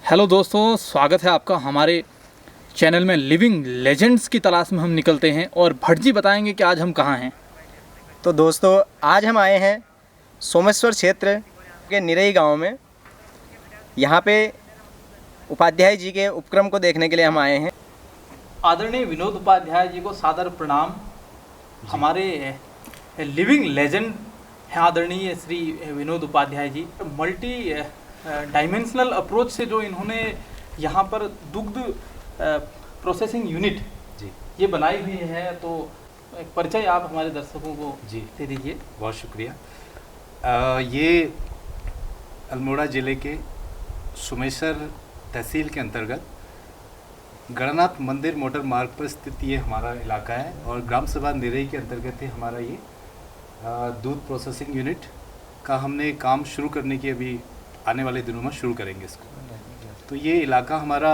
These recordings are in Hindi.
हेलो दोस्तों, स्वागत है आपका हमारे चैनल में। लिविंग लेजेंड्स की तलाश में हम निकलते हैं और भट्ट जी बताएंगे कि आज हम कहाँ हैं। तो दोस्तों, आज हम आए हैं सोमेश्वर क्षेत्र के निरई गांव में। यहाँ पे उपाध्याय जी के उपक्रम को देखने के लिए हम आए हैं। आदरणीय विनोद उपाध्याय जी को सादर प्रणाम। हमारे लिविंग लेजेंड हैं आदरणीय Shri Vinod Upadhyay ji. Multi dimensional approach से जो इन्होंने यहाँ पर दुग्ध प्रोसेसिंग यूनिट ये बनाई हुई है, तो एक परिचय आप हमारे दर्शकों को दे दीजिए। बहुत शुक्रिया। ये अल्मोड़ा ज़िले के सोमेश्वर तहसील के अंतर्गत गणनाथ मंदिर मोटर मार्ग पर स्थित ये हमारा इलाका है और ग्राम सभा निरई के अंतर्गत है हमारा ये दूध प्रोसेसिंग यूनिट का हमने काम शुरू करने की अभी आने वाले दिनों में शुरू करेंगे इसको। तो ये इलाका हमारा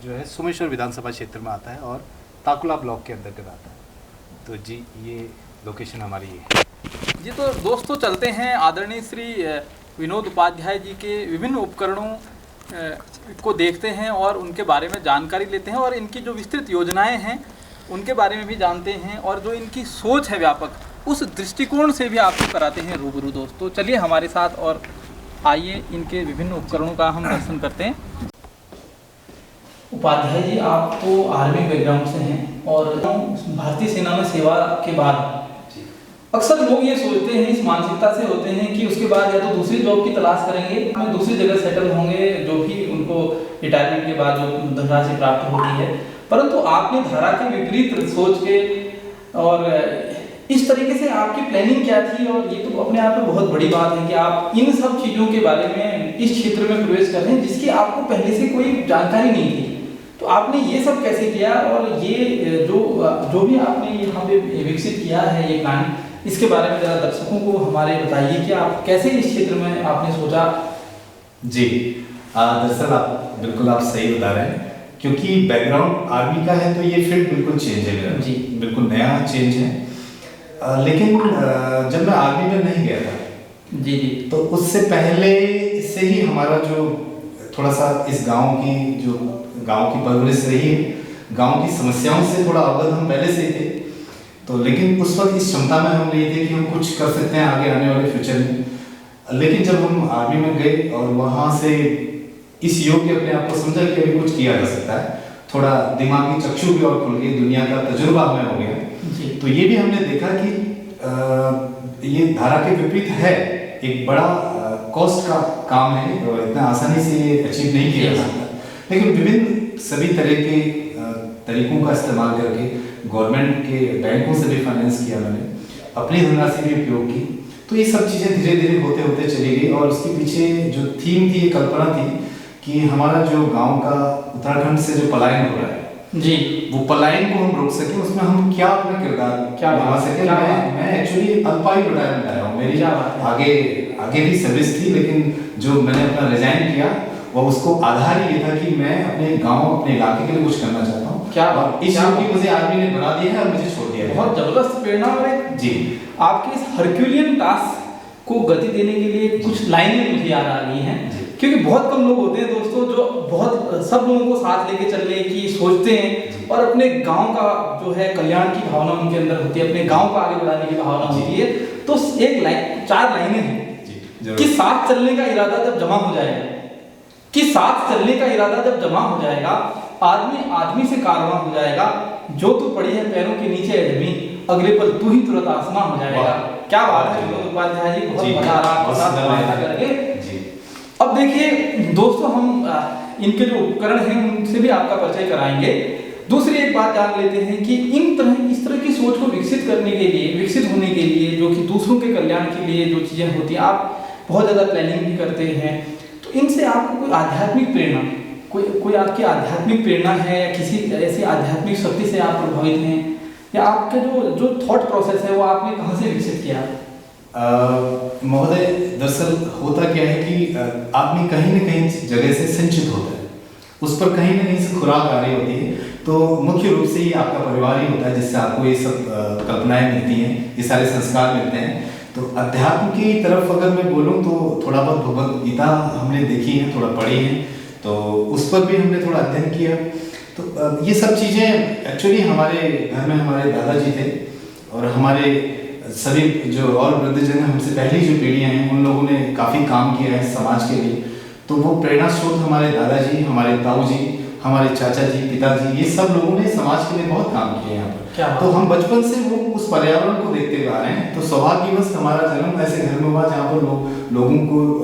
जो है सोमेश्वर विधानसभा क्षेत्र में आता है और ताकुला ब्लॉक के अंतर्गत आता है। तो जी ये लोकेशन हमारी है जी। तो दोस्तों चलते हैं आदरणीय श्री विनोद उपाध्याय जी के विभिन्न उपकरणों को देखते हैं और उनके बारे में जानकारी लेते हैं और इनकी जो विस्तृत योजनाएं हैं उनके बारे में भी जानते हैं और जो इनकी सोच है व्यापक उस दृष्टिकोण से भी आपको कराते हैं रूबरू। दोस्तों चलिए हमारे साथ और आइए इनके विभिन्न उपकरणों का हम दर्शन करते हैं। उपाध्याय जी, आप तो आर्मी बैकग्राउंड से हैं और भारतीय सेना में सेवा के बाद अक्सर लोग ये सोचते हैं, इस मानसिकता से होते हैं कि उसके बाद या तो दूसरी जॉब की तलाश करेंगे, हम दूसरी जगह सेटल होंगे, जो भी उनको रिटायरमेंट के बाद जो धनराशि प्राप्त होती है। परंतु आपने धारा के विपरीत सोच के और इस तरीके से आपकी प्लानिंग क्या थी, और ये तो अपने आप में बहुत बड़ी बात है कि आप इन सब चीज़ों के बारे में इस क्षेत्र में प्रवेश कर रहे हैं जिसकी आपको पहले से कोई जानकारी नहीं थी। तो आपने ये सब कैसे किया और ये जो भी आपने यहाँ पे विकसित किया है ये प्लान, इसके बारे में ज़रा दर्शकों को हमारे बताइए कि आप कैसे इस क्षेत्र में आपने सोचा। जी दरअसल आप बिल्कुल सही बता रहे हैं, क्योंकि बैकग्राउंड आर्मी का है तो ये फील्ड बिल्कुल चेंज है मेरा जी, बिल्कुल नया चेंज है। लेकिन जब मैं आर्मी में नहीं गया था जी जी, तो उससे पहले से ही हमारा जो थोड़ा सा इस गांव की परवरिश रही है, गांव की समस्याओं से थोड़ा अवगत हम पहले से ही थे। तो लेकिन उस वक्त इस क्षमता में हम नहीं थे कि हम कुछ कर सकते हैं आगे आने वाले फ्यूचर में। लेकिन जब हम आर्मी में गए और वहाँ से इस योग के अपने आप को समझा कि अभी कुछ किया जा सकता है, थोड़ा दिमागी चक्षु भी और खुल गई, दुनिया का तजुर्बा हमें हो गया। तो ये भी हमने देखा कि ये धारा के विपरीत है, एक बड़ा कॉस्ट का काम है और इतना आसानी से ये अचीव नहीं किया जा सकता। लेकिन विभिन्न सभी तरह के तरीकों का इस्तेमाल करके गवर्नमेंट के बैंकों से भी फाइनेंस किया, मैंने अपनी धनराशि भी उपयोग की। तो ये सब चीज़ें धीरे धीरे होते होते चली गई और उसके पीछे जो थीम थी, कल्पना थी कि हमारा जो गांव का उत्तराखंड से जो पलायन हो रहा है जी, वो पलायन को हम रोक सके, उसमें हम क्या अपना किरदार क्या निभा सके। मैं एक्चुअली अल्पायु रिटायरमेंट आया हूँ, मेरी आगे भी सर्विस थी, लेकिन जो मैंने अपना रिजाइन किया वो उसको आधार ये था कि मैं अपने गांव, अपने इलाके के लिए कुछ करना चाहता हूँ। क्या और इस योग की मुझे आर्मी ने बना दिया है और मुझे छोड़ दिया है। बहुत जबरदस्त प्रेरणा है जी। आपके इस हरक्यूलियन टास्क को गति देने के लिए कुछ लाइनें मुझे याद आ रही हैं, क्योंकि बहुत कम लोग होते हैं दोस्तों जो बहुत सब लोगों को साथ लेके चलने की सोचते हैं और अपने गांव का जो है कल्याण की भावना उनके अंदर होती है, अपने गांव को आगे बढ़ाने की भावना होती है। तो एक लाइन, 4 लाइनें हैं कि साथ चलने का इरादा जब जमा हो जाएगा, आदमी से कारवां हो जाएगा, जो तू पड़ी है पैरों के नीचे एडमी, अगले पल तू ही तुरंत आसमां हो जाएगा। क्या बात है विनोद उपाध्याय जी, बहुत मजा आ रहा है। अब देखिए दोस्तों, हम इनके जो उपकरण हैं उनसे भी आपका परिचय कराएंगे। दूसरी एक बात जान लेते हैं कि इस तरह की सोच को विकसित होने के लिए जो कि दूसरों के कल्याण के लिए जो चीज़ें होती हैं, आप बहुत ज़्यादा प्लानिंग भी करते हैं। तो इनसे आपको कोई आध्यात्मिक प्रेरणा, कोई आपकी आध्यात्मिक प्रेरणा है या किसी ऐसी आध्यात्मिक शक्ति से आप प्रभावित हैं, या आपका जो थॉट प्रोसेस है वो आपने कहाँ से विकसित किया? महोदय, दरअसल होता क्या है कि आदमी कहीं न कहीं जगह से संचित होता है, उस पर कहीं न कहीं से खुराक आ रही होती है। तो मुख्य रूप से ही आपका परिवार ही होता है जिससे आपको ये सब कल्पनाएं मिलती हैं, ये सारे संस्कार मिलते हैं। तो अध्यात्म की तरफ अगर मैं बोलूँ तो थोड़ा बहुत भगवद गीता हमने देखी है, थोड़ा पढ़ी है। तो उस पर भी हमने थोड़ा अध्ययन किया। तो ये सब चीज़ें एक्चुअली हमारे घर में हमारे दादाजी थे और हमारे सभी जो और वृद्धजन हैं, हमसे पहली जो पीढ़ियाँ हैं, उन लोगों ने काफ़ी काम किया है समाज के लिए। तो वो प्रेरणा स्रोत हमारे दादाजी, हमारे ताऊ जी, हमारे चाचा जी, पिताजी, ये सब लोगों ने समाज के लिए बहुत काम किए यहाँ पर। तो हम बचपन से वो उस पर्यावरण को देखते हुए आ रहे हैं। तो सौभाग्यवश हमारा जन्म ऐसे घर में हुआ जहाँ पर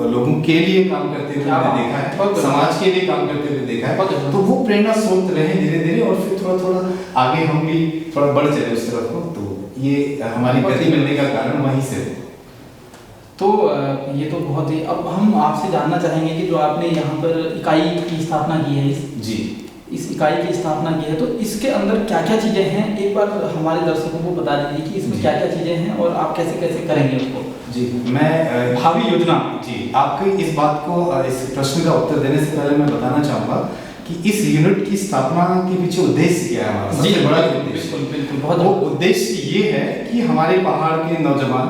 लोगों के लिए काम करते हुए हमने देखा है, समाज के लिए काम करते हुए देखा है। तो वो प्रेरणा स्रोत रहे धीरे धीरे, और फिर थोड़ा थोड़ा आगे हम भी थोड़ा बढ़ चले उस तरफ को। तो ये हमारी गति मिलने का कारण वहीं से है। तो ये तो बहुत ही, अब हम आपसे जानना चाहेंगे कि जो आपने यहाँ पर इकाई की स्थापना की है, इस इकाई की स्थापना की है, तो इसके अंदर क्या क्या चीज़ें हैं, एक बार हमारे दर्शकों को बता दीजिए कि इसमें क्या क्या चीज़ें हैं और आप कैसे कैसे करेंगे उसको। जी, मैं भावी योजना। जी, आपके इस बात को, इस प्रश्न का उत्तर देने से पहले मैं बताना चाहूँगा कि इस यूनिट की स्थापना के पीछे उद्देश्य क्या है हमारा, सबसे बड़ा उद्देश्य। बिल्कुल, बहुत वो उद्देश्य ये है कि हमारे पहाड़ के नौजवान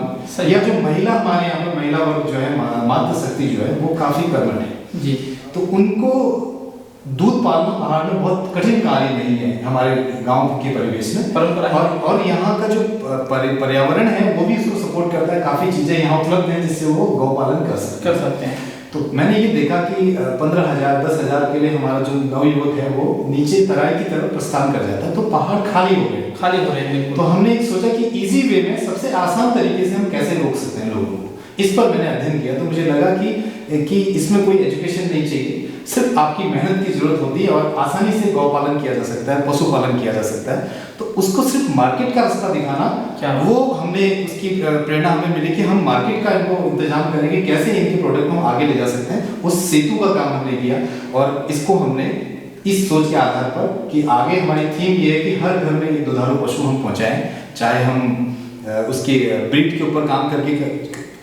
या जो महिला, हमारे यहाँ पर महिला वर्ग जो है, मातृ शक्ति जो है, वो काफी कर्मठ है जी। तो उनको दूध पालना पहाड़ में बहुत कठिन कार्य नहीं है हमारे गांव के परिवेश में, परंपरा और यहाँ का जो पर्यावरण है वो भी उसको सपोर्ट करता है। काफी चीजें यहाँ उपलब्ध हैं जिससे वो गौ पालन कर सकते हैं। तो मैंने ये देखा कि 15,000 10,000 के लिए हमारा जो नवयुवक है वो नीचे तराई की तरफ प्रस्थान कर जाता है, तो पहाड़ खाली हो रहे हैं। तो हमने एक सोचा कि इजी वे में, सबसे आसान तरीके से हम कैसे रोक सकते हैं लोगों को। इस पर मैंने अध्ययन किया। तो मुझे लगा कि इसमें कोई एजुकेशन नहीं चाहिए, सिर्फ आपकी मेहनत की जरूरत होती है और आसानी से गौ पालन किया जा सकता है, पशुपालन किया जा सकता है। तो उसको सिर्फ मार्केट का रास्ता दिखाना, वो हमने उसकी प्रेरणा हमें मिली कि हम मार्केट का इनको इंतजाम करेंगे, कैसे इनके प्रोडक्ट को हम आगे ले जा सकते हैं। उस सेतु का काम हमने किया और इसको हमने इस सोच के आधार पर कि आगे हमारी थीम ये है कि हर घर में ये दुधारू पशु हम पहुंचाएं, चाहे हम उसके ब्रीड के ऊपर काम करके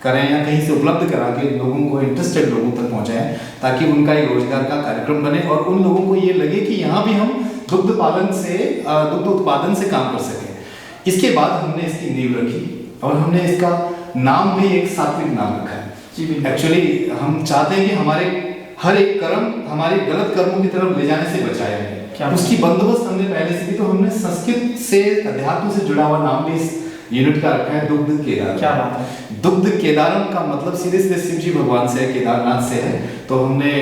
करें या कहीं से उपलब्ध करा के लोगों को, इंटरेस्टेड लोगों तक पहुंचाएं, ताकि उनका एक रोजगार का कार्यक्रम बने और उन लोगों को ये लगे कि यहाँ भी हम दुग्ध उत्पादन से काम कर सकें। इसके बाद हमने इसकी नींव रखी और हमने इसका नाम भी एक सात्विक नाम रखा है। एक्चुअली हम चाहते हैं कि हमारे हर एक कर्म हमारे गलत कर्मों की तरफ ले जाने से बचाया है। उसकी बंदोबस्त हमने पहले से भी, तो हमने संस्कृत से, अध्यात्म से जुड़ा हुआ नाम भी इस यूनिट का रखा है, दुग्ध केदार। क्या बात है। दुग्ध केदारम का मतलब सीधे सीधे शिव जी भगवान से है, केदारनाथ से है। तो हमने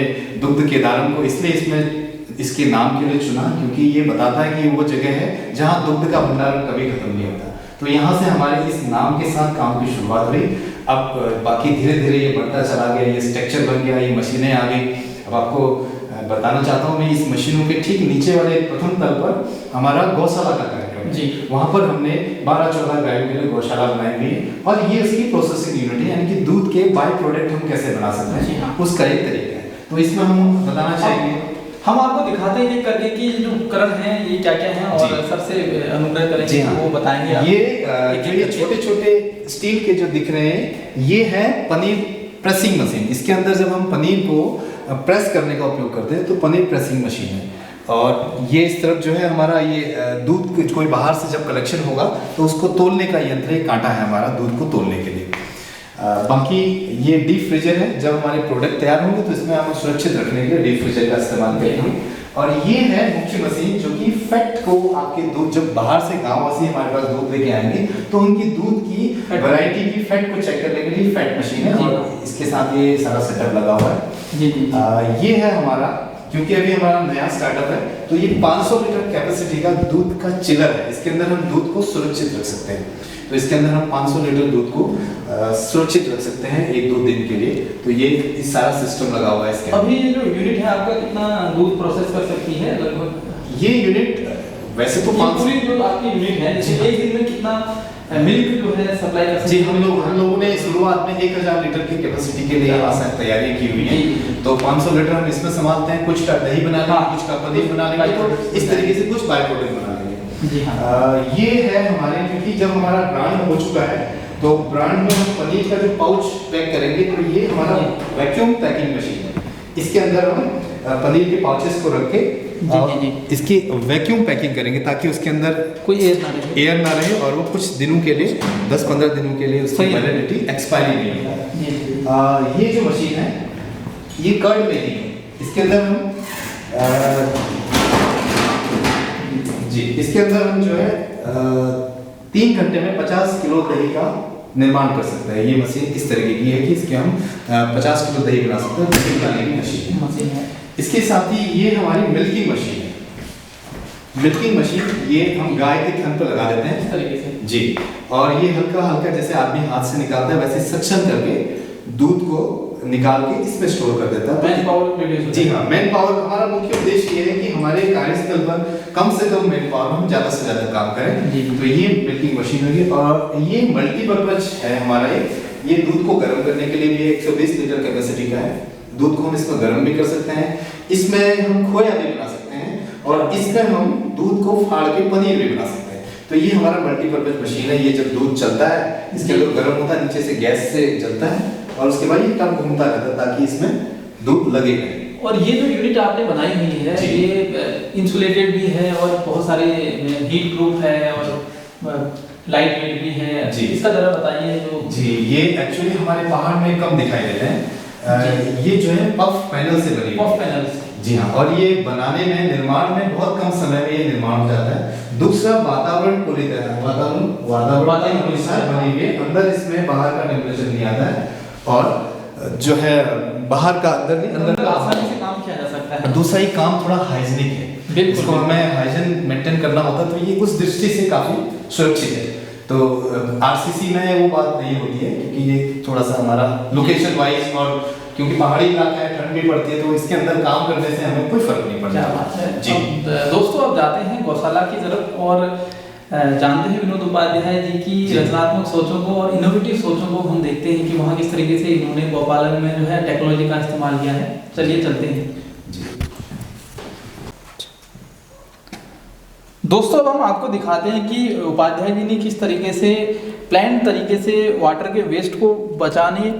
दुग्ध केदारम को इसलिए इसमें इसके नाम के लिए चुना क्योंकि ये बताता है कि वो जगह है जहाँ दुग्ध का भंडारण कभी खत्म नहीं होता। तो यहाँ से हमारे इस नाम के साथ काम की शुरुआत हुई। अब बाकी धीरे धीरे ये बढ़ता चला गया, ये स्ट्रक्चर बन गया, ये मशीनें आ गई। अब आपको बताना चाहता हूँ मैं, इस मशीनों के ठीक नीचे वाले प्रथम तल पर हमारा गौशाला का कार्यक्रम है। वहाँ पर हमने 12-14 गायों के लिए गौशाला बनाई हुई है और ये उसकी प्रोसेसिंग यूनिट है, यानी कि दूध के बाय प्रोडक्ट हम कैसे बना सकते हैं, उसका एक तरीका है। तो इसमें हम बताना चाहेंगे, हम आपको दिखाते हैं ये करके कि जो उपकरण हैं ये क्या क्या हैं और सबसे अनुग्रह करेंगे वो बताएंगे। ये छोटे-छोटे स्टील के जो दिख रहे हैं, ये है पनीर प्रेसिंग मशीन। इसके अंदर जब हम पनीर को प्रेस करने का उपयोग करते हैं तो पनीर प्रेसिंग मशीन है। और ये इस तरफ जो है हमारा ये दूध कोई बाहर से जब कलेक्शन होगा तो उसको तोलने का यंत्र, एक कांटा है हमारा दूध को तोलने के लिए। बाकी ये डीप फ्रीजर है, जब हमारे प्रोडक्ट तैयार होंगे तो इसमें हम सुरक्षित रखने के लिए डीप फ्रीजर का इस्तेमाल करेंगे। और ये है मुख्य मशीन जो कि फैट को, आपके दूध जब बाहर से गांववासी हमारे पास दूध लेके आएंगे तो उनकी दूध की वैरायटी की फैट को चेक करने के लिए फैट मशीन है और इसके साथ ये सारा सेटअप लगा हुआ है। ये है हमारा, क्योंकि अभी हमारा नया स्टार्टअप है तो ये 500 लीटर कैपेसिटी का दूध का चिलर है। इसके अंदर हम दूध को सुरक्षित रख सकते हैं। तो इसके अंदर हम 500 लीटर दूध को सुरक्षित रख सकते हैं 1-2 दिन के लिए। तो ये इस सारा सिस्टम लगा हुआ है इसके अभी ये जो यूनिट है आपका कितना दूध प्रोसेस कर सकती है लगभग? ये यूनिट वैसे तो पूरी जो आपकी यूनिट है जैसे एक दिन में कितना मिल्क जो है सप्लाई कर सकती है? हम लोगों ने शुरुआत में 1000 लीटर की कैपेसिटी के लिए तैयारी की हुई है। तो 500 लीटर हम इसमें संभालते हैं, कुछ का दही बना लेंगे, कुछ का पनीर बना लेंगे, तो इस तरीके से कुछ बाय प्रोडक्ट बना लेंगे। ये है हमारे, क्योंकि जब हमारा ब्रांड हो चुका है तो ब्रांड में हम पनीर का जो पाउच पैक करेंगे तो ये हमारा वैक्यूम पैकिंग मशीन है। इसके अंदर हम पनीर के पाउचेस को रख के इसकी वैक्यूम पैकिंग करेंगे ताकि उसके अंदर कोई एयर ना रहे और वो कुछ दिनों के लिए, 10-15 दिनों के लिए उसकी वैलिडिटी एक्सपायरी नहीं है। ये जो मशीन है ये कर्ड मेकिंग है। इसके अंदर हम इसके अंदर हम जो है 3 घंटे में 50 किलो दही का निर्माण कर सकते हैं। ये मशीन इस तरीके की है कि इसके हम 50 किलो दही बना सकते हैं। दही बनाने की मशीन है। इसके साथ ही ये हमारी मिल्किंग मशीन है। मिल्किंग मशीन ये हम गाय के थन पर लगा देते हैं इस तरीके से जी, और ये हल्का हल्का जैसे आदमी हाथ से निकालता है वैसे सक्शन करके दूध को निकाल के इसमें स्टोर कर देता है। Man power reduce. जी हाँ, मैन पावर हमारा मुख्य उद्देश्य ये है कि हमारे कार्यस्थल पर कम से कम मैन पावर हम ज़्यादा से ज़्यादा काम करें। तो ये मिल्किंग मशीन होगी और ये मल्टीपर्पज है हमारा। ये दूध को गर्म करने के लिए भी 120 लीटर कैपेसिटी का है। दूध को हम इसमें गर्म भी कर सकते हैं, इसमें हम खोया भी बना सकते हैं और इसमें हम दूध को फाड़ के पनीर भी बना सकते हैं। तो ये हमारा मल्टीपर्पज मशीन है। ये जब दूध चलता है इसके अंदर गर्म होता है, नीचे से गैस से जलता है और उसके बाद ये टब घूमता रहता है ताकि इसमें दूध लगे। और ये जो यूनिट आपने बनाई हुई है ये इंसुलेटेड भी है और बहुत सारे हीट प्रूफ है और लाइट वेट भी है जी। इसका जरा बताइए। जो जी, ये एक्चुअली हमारे पहाड़ में कम दिखाई देते हैं। ये जो है पफ पैनल से बनी पफ पैनल। जी हाँ, और ये बनाने में निर्माण में बहुत कम समय में ये निर्माण हो जाता है। दूसरा वातावरण पूरी तरह वातावरण के अनुसार बनी हुई है। अंदर इसमें बाहर का टेम्परेचर नहीं आता है और जो है बाहर का अंदर नहीं, अंदर का आसानी से काम किया जा सकता है। दूसरा ही काम थोड़ा हाइजीनिक है। इसको हमें हाइजीन मेंटेन करना होता है तो ये उस दृष्टि से काफी सुरक्षित है। तो आरसीसी में वो बात नहीं होती है क्योंकि ये थोड़ा सा हमारा लोकेशन वाइज और क्योंकि पहाड़ी इलाका है, ठंड भी पड़ती है तो इसके अंदर काम करने से हमें कोई फर्क नहीं पड़ता। क्या बात है जी। दोस्तों अब जाते हैं गौशाला की तरफ और जानते हैं विनोद उपाध्याय जी की रचनात्मक सोचों को और इनोवेटिव सोचों को। हम देखते हैं कि वहाँ किस तरीके से इन्होंने गौपालन में जो है टेक्नोलॉजी का इस्तेमाल किया है। चलिए चलते हैं जी। दोस्तों अब हम आपको दिखाते हैं कि उपाध्याय जी ने किस तरीके से प्लान तरीके से वाटर के वेस्ट को बचाने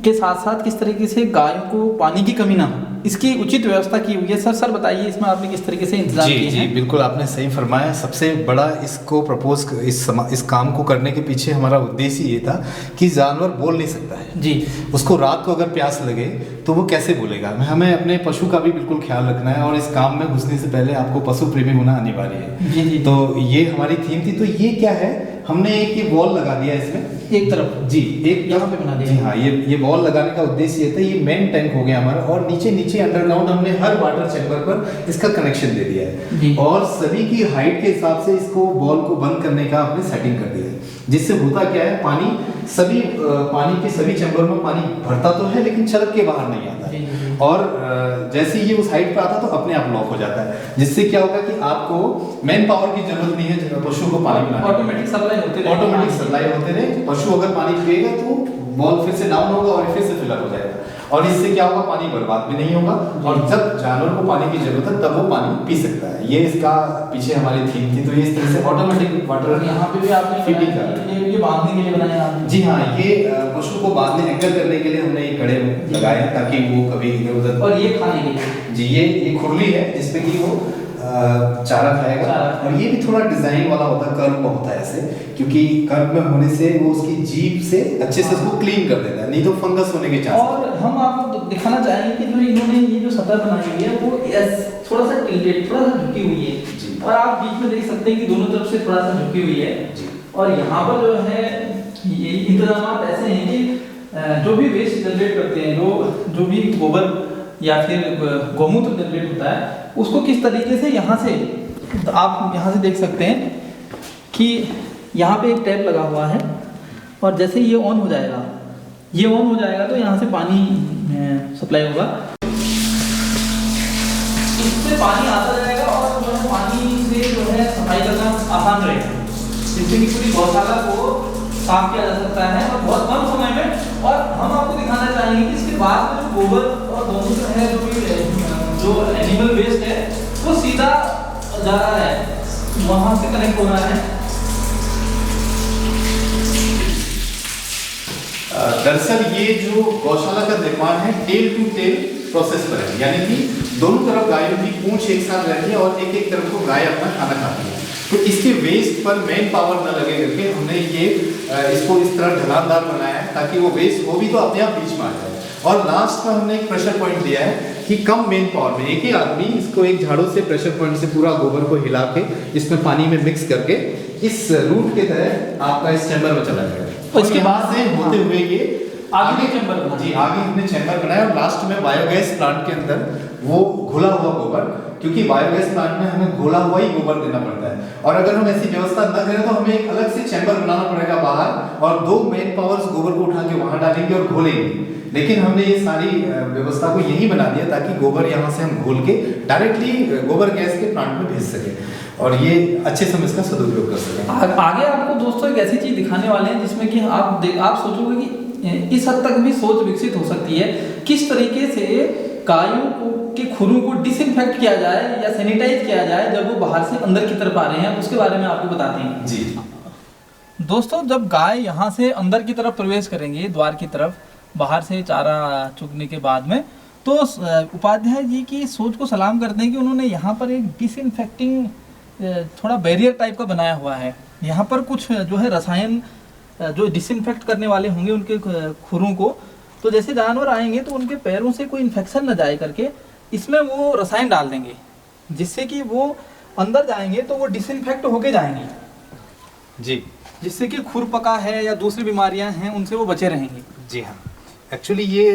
के साथ साथ किस तरीके से गायों को पानी की कमी ना हो इसकी उचित व्यवस्था की हुई है। सर बताइए इसमें आपने किस तरीके से इंतजाम किए हैं? जी बिल्कुल, आपने सही फरमाया। सबसे बड़ा इसको प्रपोज इस काम को करने के पीछे हमारा उद्देश्य ये था कि जानवर बोल नहीं सकता है जी। उसको रात को अगर प्यास लगे तो वो कैसे बोलेगा। हमें अपने पशु का भी बिल्कुल ख्याल रखना है और इस काम में घुसने से पहले आपको पशु प्रेमी होना अनिवार्य है। जी। तो ये हमारी थीम थी। तो ये क्या है, हमने एक ये वॉल लगा दिया इसमें एक तरफ जी, एक यहाँ पे बना दिया। जी हाँ, ये वॉल लगाने का उद्देश्य ये था। ये मेन टैंक हो गया हमारा और नीचे अंडरग्राउंड हमने हर वाटर चैम्बर पर इसका कनेक्शन दे दिया है और सभी की हाइट के हिसाब से इसको वॉल को बंद करने का आपने सेटिंग कर दिया है। जिससे होता क्या है, पानी के सभी चैम्बर में पानी भरता तो है लेकिन छलक के बाहर नहीं आता है और जैसे ये उस हाइट पर आता तो अपने आप लॉक हो जाता है। जिससे क्या होगा कि आपको मैन पावर की जरूरत नहीं है पशु को पानी पिलाने। ऑटोमेटिक सप्लाई होते रहे। पशु अगर पानी पिएगा तो बॉल फिर से डाउन होगा और फिर से फिलअप हो जाएगा और इससे क्या होगा, पानी बर्बाद भी नहीं होगा और जब जानवर को पानी की जरूरत है तब वो पानी पी सकता है। ये इसका पीछे हमारी थीम थी। तो ये इस तरह से ऑटोमेटिक वाटर यहाँ पे भी आपने फिटिंग कर ये बांधने के लिए बनाया आपने? जी हाँ, ये पशु को बांधने एंकर करने के लिए हमने ये कड़े लगाए हैं ताकि वो कभी इधर उधर। और ये खाने के लिए जी, ये खुरली है जिसपे कि वो चारा खाएगा और ये भी थोड़ा डिजाइन वाला होता है, कर्व में होता है ऐसे, क्योंकि कर्व में होने से वो उसकी जीभ से अच्छे से उसको क्लीन कर देता है, नहीं तो फंगस होने के चांस। और हम आपको दिखाना चाहेंगे कि जो इन्होंने ये जो सतह बनाई हुई है वो थोड़ा सा टिल्टेड, थोड़ा सा झुकी हुई है और आप बीच में देख सकते हैं कि दोनों तरफ से थोड़ा सा झुकी हुई है। और यहाँ पर जो है ये इंतजाम ऐसे हैं कि जो भी वेस्ट जनरेट करते हैं, जो भी गोबर या फिर गौमूत्र जनरेट होता है उसको किस तरीके से यहाँ से आप यहाँ से देख सकते हैं कि यहाँ पे एक टैप लगा हुआ है और जैसे ये ऑन हो जाएगा, तो यहाँ से पानी सप्लाई होगा, इससे पानी आता जाएगा और जो है पानी से जो है सफाई करना आसान रहेगा, जिससे कि पूरी गौशाला को साफ किया जा सकता है और बहुत कम समय में। और हम आपको दिखाना चाहेंगे कि इसके बाद में जो गोबर और गौमूत्र है, जो एनिमल वेस्ट है वो सीधा जा रहा है, वहां से कनेक्ट हो रहा है। दरअसल ये जो गौशाला का निर्माण है टेल टू टेल प्रोसेस पर है, यानी कि दोनों तरफ गायों की पूंछ एक साथ रहती है और एक तरफ को गाय अपना खाना खाती है। तो इसके वेस्ट पर मेन पावर न लगे करके हमने ये इसको इस तरह ढलानदार बनाया है ताकि वो वेस्ट हो भी तो अपने आप बीच में आ जाए। और लास्ट में हमने एक प्रेशर पॉइंट दिया है कि कम मेन पावर में एक ही आदमी इसको एक झाड़ू से प्रेशर पॉइंट से पूरा गोबर को हिला के इसमें पानी में मिक्स करके इस रूट के तरह आपका इस चैम्बर में चला जाएगा। इसके बाद से होते हुए ये आगे चैम्बर बनाया। जी आगे हमने चैम्बर बनाया और लास्ट में बायोगैस प्लांट के अंदर वो घुला हुआ गोबर, क्योंकि बायोगैस प्लांट में हमें घोला हुआ ही गोबर देना पड़ता है, और अगर हम ऐसी व्यवस्था न करें तो हमें एक अलग से चैम्बर बनाना पड़ेगा बाहर और 2 मेन पावर्स गोबर को उठा के वहां डालेंगे और घोलेंगे। लेकिन हमने ये सारी व्यवस्था को यही बना दिया ताकि गोबर यहाँ से हम घोल के डायरेक्टली गोबर गैस के प्लांट में भेज सके और ये अच्छे से हम इसका सदुपयोग कर सकें। आगे आपको दोस्तों एक ऐसी चीज दिखाने वाले हैं जिसमें कि आप सोचोगे कि इस हद तक भी सोच विकसित हो सकती है, किस तरीके से गायों के खुरों को डिसइंफेक्ट किया जाए या सैनिटाइज किया जाए जब वो बाहर से अंदर की तरफ आ रहे हैं, उसके बारे में आपको बताते हैं। जी दोस्तों, जब गाय यहाँ से अंदर की तरफ प्रवेश करेंगे द्वार की तरफ, बाहर से चारा चुगने के बाद में, तो उपाध्याय जी की सोच को सलाम करते हैं कि उन्होंने यहाँ पर एक डिसइंफेक्टिंग थोड़ा बैरियर टाइप का बनाया हुआ है। यहाँ पर कुछ जो है रसायन जो डिसइंफेक्ट करने वाले होंगे उनके खुरों को, तो जैसे जानवर आएंगे तो उनके पैरों से कोई इन्फेक्शन न जाए करके इसमें वो रसायन डाल देंगे, जिससे कि वो अंदर जाएंगे तो वो डिसइंफेक्ट होके जाएंगे जी, जिससे कि खुर पका है या दूसरी बीमारियां हैं उनसे वो बचे रहेंगे। जी हाँ, एक्चुअली ये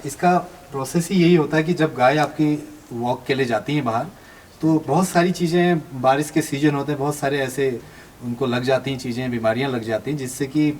इसका प्रोसेस ही यही होता है कि जब गाय आपकी वॉक के लिए जाती हैं बाहर, तो बहुत सारी चीज़ें, बारिश के सीजन होते हैं, बहुत सारे ऐसे उनको लग जाती हैं चीज़ें, बीमारियां लग जाती हैं जिससे कि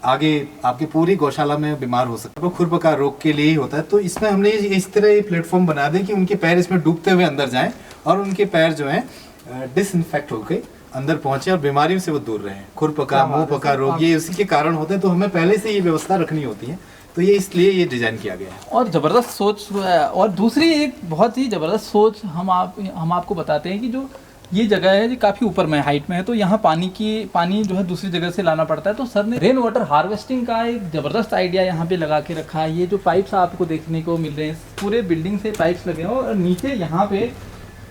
आगे आपकी पूरी गौशाला में बीमार हो सकता है। वो खुरपका रोग के लिए ही होता है। तो इसमें हमने इस तरह ये प्लेटफॉर्म बना दें कि उनके पैर इसमें डूबते हुए अंदर जाएं और उनके पैर जो हैं डिसइंफेक्ट होकर अंदर पहुंचे और बीमारियों से वो दूर रहें। खुरपका, मुंह पका रोग ये उसी के कारण होते हैं, तो हमें पहले से ये व्यवस्था रखनी होती है, तो ये इसलिए ये डिजाइन किया गया है। और ज़बरदस्त सोच, और दूसरी एक बहुत ही ज़बरदस्त सोच हम आपको बताते हैं कि जो ये जगह है, ये काफ़ी ऊपर में हाइट में है, तो यहाँ पानी जो है दूसरी जगह से लाना पड़ता है। तो सर ने रेन वाटर हार्वेस्टिंग का एक ज़बरदस्त आइडिया यहाँ पे लगा के रखा है। ये जो पाइप्स आपको देखने को मिल रहे हैं, पूरे बिल्डिंग से पाइप्स लगे हैं और नीचे यहाँ पे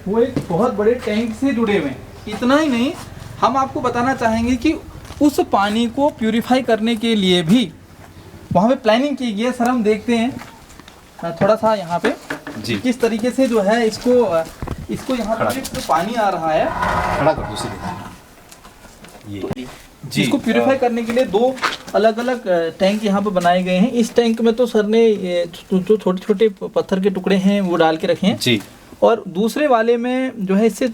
वो एक बहुत बड़े टैंक से जुड़े हुए हैं। इतना ही नहीं, हम आपको बताना चाहेंगे कि उस पानी को प्यूरिफाई करने के लिए भी वहाँ पे प्लानिंग की गई है। सर हम देखते हैं थोड़ा सा यहाँ पे जी, किस तरीके से जो है इसको यहाँ पे जो पानी आ रहा है, खड़ा कर दूसरी ये जी, इसको प्यूरिफाई करने के लिए 2 अलग अलग टैंक यहाँ पे बनाए गए हैं। इस टैंक में तो सर ने जो छोटे छोटे पत्थर के टुकड़े हैं वो डाल के रखे हैं जी, और दूसरे वाले में जो है इससे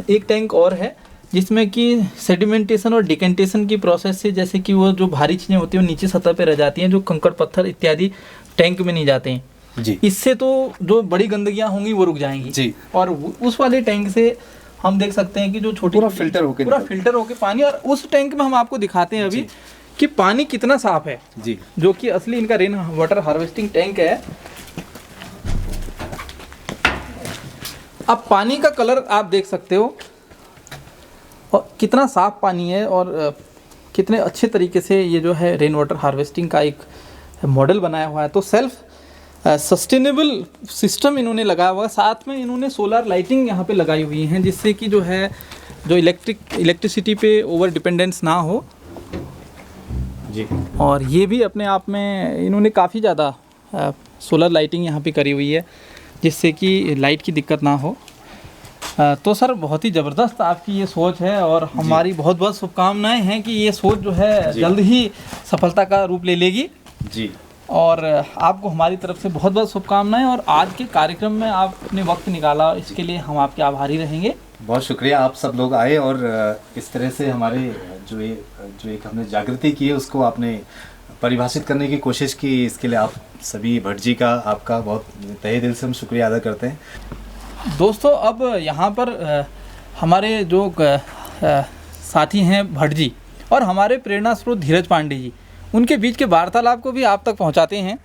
एक टैंक और है जिसमें कि सेडिमेंटेशन और डिकेंटेशन की प्रोसेस से, जैसे कि वो जो भारी चीज़ें होती हैं वो नीचे सतह पे रह जाती हैं, जो कंकड़ पत्थर इत्यादि टैंक में नहीं जाते हैं जी। इससे तो जो बड़ी गंदगियां होंगी वो रुक जाएंगी जी। और उस वाले टैंक से हम देख सकते हैं कि जो छोटी पूरा फिल्टर होके पानी, और उस टैंक में हम आपको दिखाते हैं अभी कि पानी कितना साफ है जी, जो कि असली इनका रेन वाटर हार्वेस्टिंग टैंक है। अब पानी का कलर आप देख सकते हो और कितना साफ पानी है और कितने अच्छे तरीके से ये जो है रेन वाटर हार्वेस्टिंग का एक मॉडल बनाया हुआ है। तो सेल्फ सस्टेनेबल सिस्टम इन्होंने लगाया हुआ है, साथ में इन्होंने सोलर लाइटिंग यहाँ पे लगाई हुई हैं जिससे कि जो है जो इलेक्ट्रिसिटी पे ओवर डिपेंडेंस ना हो जी। और ये भी अपने आप में इन्होंने काफ़ी ज़्यादा सोलर लाइटिंग यहाँ पे करी हुई है जिससे कि लाइट की दिक्कत ना हो। तो सर बहुत ही ज़बरदस्त आपकी ये सोच है और हमारी बहुत बहुत शुभकामनाएं हैं कि ये सोच जो है जल्द ही सफलता का रूप ले लेगी जी। और आपको हमारी तरफ से बहुत बहुत शुभकामनाएं। और आज के कार्यक्रम में आपने वक्त निकाला, इसके लिए हम आपके आभारी रहेंगे। बहुत शुक्रिया, आप सब लोग आए और इस तरह से हमारे जो एक हमने जागृति की है उसको आपने परिभाषित करने की कोशिश की। इसके लिए आप सभी भट्ट जी का, आपका बहुत तहे दिल से हम शुक्रिया अदा करते हैं। दोस्तों, अब यहाँ पर हमारे जो साथी हैं भट्ट जी और हमारे प्रेरणा स्रोत धीरज पांडे जी, उनके बीच के वार्तालाप को भी आप तक पहुँचाते हैं।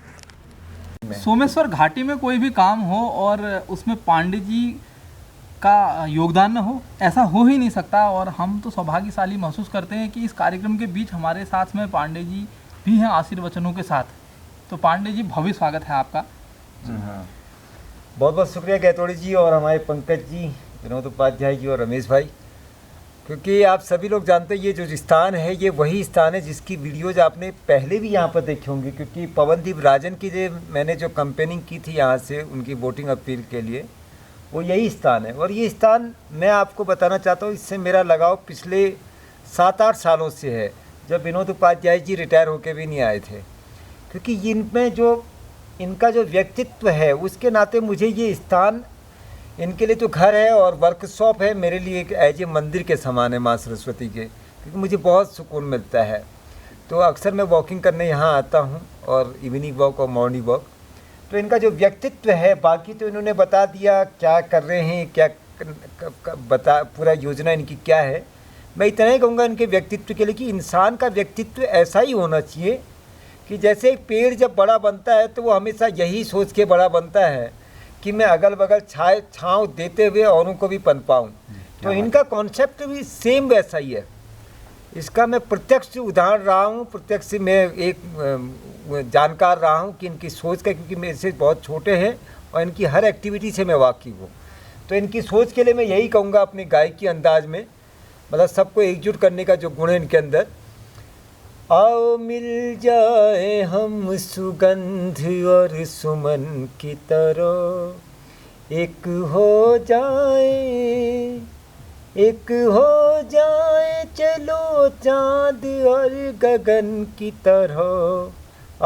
सोमेश्वर घाटी में कोई भी काम हो और उसमें पांडे जी का योगदान न हो, ऐसा हो ही नहीं सकता। और हम तो सौभाग्यशाली महसूस करते हैं कि इस कार्यक्रम के बीच हमारे साथ में पांडे जी भी हैं आशीर्वचनों के साथ। तो पांडे जी, भव्य स्वागत है आपका। हाँ, बहुत बहुत शुक्रिया गैतोड़ी जी और हमारे पंकज जी, विनोद उपाध्याय जी और रमेश भाई। क्योंकि आप सभी लोग जानते हैं ये जो स्थान है ये वही स्थान है जिसकी वीडियोज आपने पहले भी यहाँ पर देखे होंगे, क्योंकि पवनदीप राजन की जो मैंने जो कंपेनिंग की थी यहाँ से उनकी वोटिंग अपील के लिए, वो यही स्थान है। और ये स्थान मैं आपको बताना चाहता हूँ, इससे मेरा लगाव पिछले 7-8 सालों से है, जब विनोद उपाध्याय जी रिटायर होकर भी नहीं आए थे। क्योंकि इनमें जो इनका जो व्यक्तित्व है उसके नाते मुझे ये स्थान, इनके लिए जो घर है और वर्कशॉप है, मेरे लिए एक एज ए मंदिर के समान है माँ सरस्वती के, क्योंकि मुझे बहुत सुकून मिलता है। तो अक्सर मैं वॉकिंग करने यहाँ आता हूँ, और इवनिंग वॉक और मॉर्निंग वॉक। तो इनका जो व्यक्तित्व है, बाकी तो इन्होंने बता दिया क्या कर रहे हैं, क्या बता पूरा योजना इनकी क्या है। मैं इतना ही कहूँगा इनके व्यक्तित्व के लिए कि इंसान का व्यक्तित्व ऐसा ही होना चाहिए कि जैसे एक पेड़ जब बड़ा बनता है तो वो हमेशा यही सोच के बड़ा बनता है कि मैं अगल बगल छाँव देते हुए औरों को भी पनपाऊँ। तो इनका कॉन्सेप्ट भी सेम वैसा ही है। इसका मैं प्रत्यक्ष उदाहरण रहा हूँ, प्रत्यक्ष से मैं एक जानकार रहा हूँ कि इनकी सोच का, क्योंकि मेरे से बहुत छोटे हैं और इनकी हर एक्टिविटी से मैं वाकिफ़ हूँ। तो इनकी सोच के लिए मैं यही कहूँगा अपने गायकी अंदाज में, मतलब सबको एकजुट करने का जो गुण है इनके अंदर। आओ मिल जाए हम सुगंध और सुमन की तरह, एक हो जाए चलो चाँद और गगन की तरह।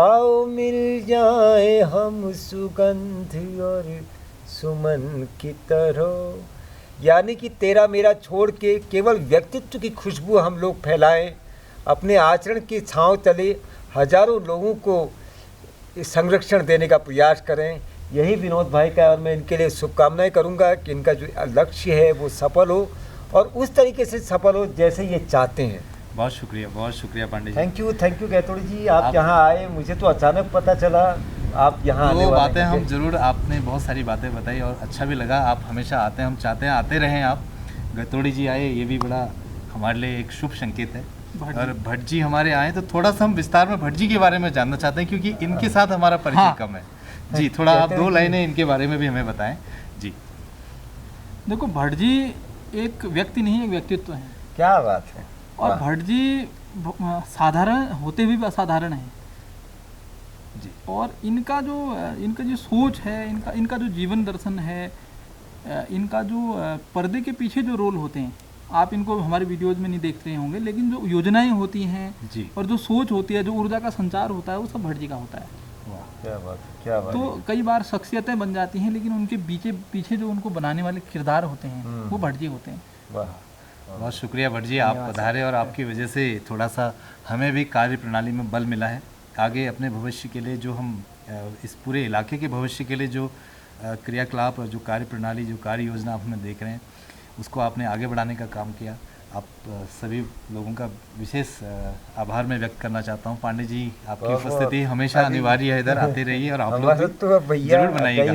आओ मिल जाए हम सुगंध और सुमन की तरह। यानी कि तेरा मेरा छोड़ के केवल व्यक्तित्व की खुशबू हम लोग फैलाएं, अपने आचरण की छाँव तले हजारों लोगों को संरक्षण देने का प्रयास करें। यही विनोद भाई का, और मैं इनके लिए शुभकामनाएं करूंगा कि इनका जो लक्ष्य है वो सफल हो, और उस तरीके से सफल हो जैसे ये चाहते हैं। बहुत शुक्रिया पांडे जी। थैंक यू गैतोड़ी जी, आप यहाँ आए, मुझे तो अचानक पता चला आप यहाँ आने वाले हैं। बातें हम जरूर, आपने बहुत सारी बातें बताई और अच्छा भी लगा। आप हमेशा आते हैं, हम चाहते हैं आते रहें आप। गैतोड़ी जी आए, ये भी बड़ा हमारे लिए एक शुभ संकेत है। और भट्ट जी हमारे आए तो थोड़ा सा हम विस्तार में भट्ट जी के बारे में जानना चाहते हैं, क्योंकि इनके साथ हमारा परिचय कम है। जी, थोड़ा आप 2 लाइनें इनके बारे में भी हमें बताएं। जी देखो, भट्ट जी एक व्यक्ति नहीं, एक व्यक्तित्व है। क्या बात है। और भट्ट जी साधारण होते हुए भी असाधारण है जी। और इनका जो सोच है, इनका जो जीवन दर्शन है, इनका जो पर्दे के पीछे जो रोल होते हैं, आप इनको हमारे वीडियोज में नहीं देख रहे होंगे, लेकिन जो योजनाएं होती हैं और जो सोच होती है, जो ऊर्जा का संचार होता है, वो सब भट्ट जी का होता है। क्या बात है, क्या बात। तो कई बार शख्सियतें बन जाती हैं, लेकिन उनके पीछे जो उनको बनाने वाले किरदार होते हैं वो भट्ट जी होते हैं। बहुत शुक्रिया भट्ट जी, आप पधारे और आपकी वजह से थोड़ा सा हमें भी कार्य प्रणाली में बल मिला है। आगे अपने भविष्य के लिए, जो हम इस पूरे इलाके के भविष्य के लिए जो क्रियाकलाप और जो कार्य प्रणाली, जो कार्य योजना आप हमें देख रहे हैं, उसको आपने आगे बढ़ाने का काम किया। आप सभी लोगों का विशेष आभार मैं व्यक्त करना चाहता हूँ। पांडे जी, आपकी उपस्थिति हमेशा अनिवार्य है, इधर आते रहिए और आप लोग जरूर बनाइएगा।